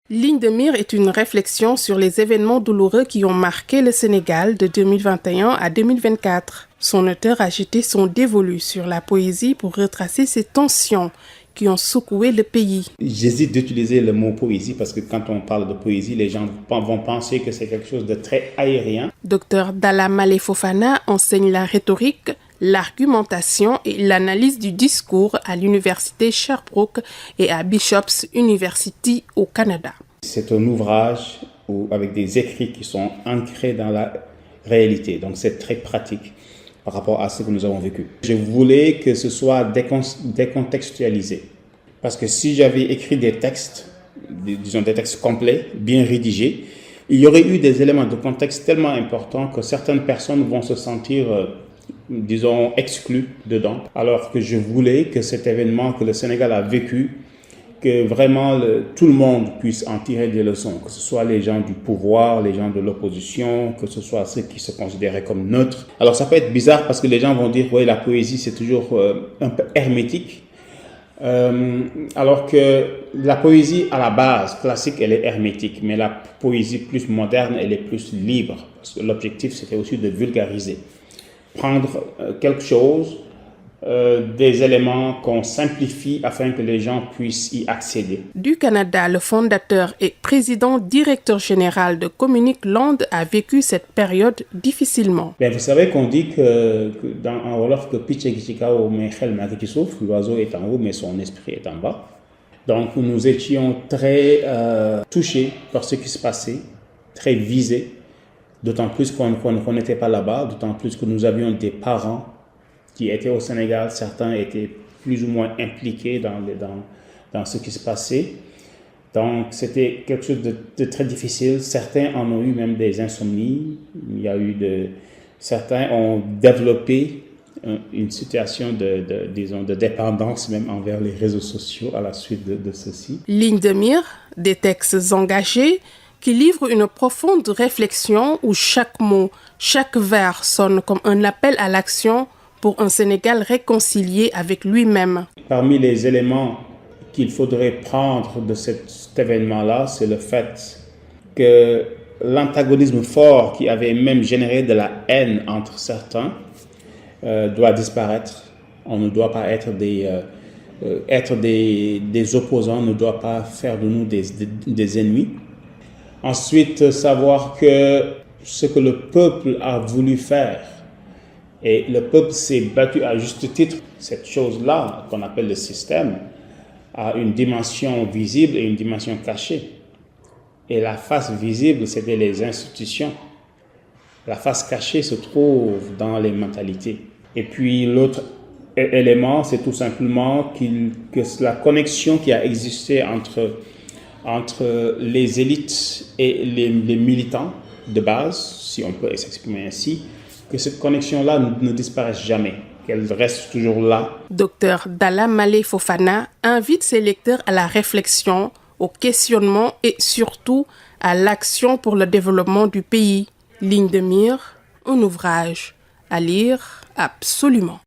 Ligne de mire est une réflexion sur les événements douloureux qui ont marqué le Sénégal de 2021 à 2024. Son auteur a jeté son dévolu sur la poésie pour retracer ces tensions qui ont secoué le pays. J'hésite d'utiliser le mot poésie parce que quand on parle de poésie, les gens vont penser que c'est quelque chose de très aérien. Dr Dalla Malé Fofana enseigne la rhétorique, l'argumentation et l'analyse du discours à l'université Sherbrooke et à Bishop's University au Canada. C'est un ouvrage avec des écrits qui sont ancrés dans la réalité, donc c'est très pratique par rapport à ce que nous avons vécu. Je voulais que ce soit décontextualisé, parce que si j'avais écrit des textes, disons des textes complets, bien rédigés, il y aurait eu des éléments de contexte tellement importants que certaines personnes vont se sentir disons, exclus dedans, alors que je voulais que cet événement que le Sénégal a vécu, que vraiment tout le monde puisse en tirer des leçons, que ce soit les gens du pouvoir, les gens de l'opposition, que ce soit ceux qui se considéraient comme neutres. Alors ça peut être bizarre parce que les gens vont dire, oui, la poésie c'est toujours un peu hermétique, alors que la poésie à la base classique elle est hermétique, mais la poésie plus moderne elle est plus libre, parce que l'objectif c'était aussi de vulgariser. Prendre quelque chose, des éléments qu'on simplifie afin que les gens puissent y accéder. Du Canada, le fondateur et président directeur général de Communique Land a vécu cette période difficilement. Bien, vous savez qu'on dit que en Wolof que l'oiseau est en haut mais son esprit est en bas. Donc nous étions très touchés par ce qui se passait, très visés. D'autant plus qu'on n'était pas là-bas, d'autant plus que nous avions des parents qui étaient au Sénégal. Certains étaient plus ou moins impliqués dans ce qui se passait. Donc, c'était quelque chose de très difficile. Certains en ont eu même des insomnies. Certains ont développé une situation de dépendance même envers les réseaux sociaux à la suite de ceci. Ligne de mire, des textes engagés, qui livre une profonde réflexion où chaque mot, chaque vers sonne comme un appel à l'action pour un Sénégal réconcilié avec lui-même. Parmi les éléments qu'il faudrait prendre de cet événement-là, c'est le fait que l'antagonisme fort qui avait même généré de la haine entre certains doit disparaître. On ne doit pas être des opposants, ne doit pas faire de nous des ennemis. Ensuite, savoir que ce que le peuple a voulu faire, et le peuple s'est battu à juste titre, cette chose-là qu'on appelle le système, a une dimension visible et une dimension cachée. Et la face visible, c'était les institutions. La face cachée se trouve dans les mentalités. Et puis l'autre élément, c'est tout simplement que la connexion qui a existé entre les élites et les militants de base, si on peut s'exprimer ainsi, que cette connexion-là ne disparaisse jamais, qu'elle reste toujours là. Dr Dalla Malé Fofana invite ses lecteurs à la réflexion, au questionnement et surtout à l'action pour le développement du pays. Ligne de mire, un ouvrage à lire absolument.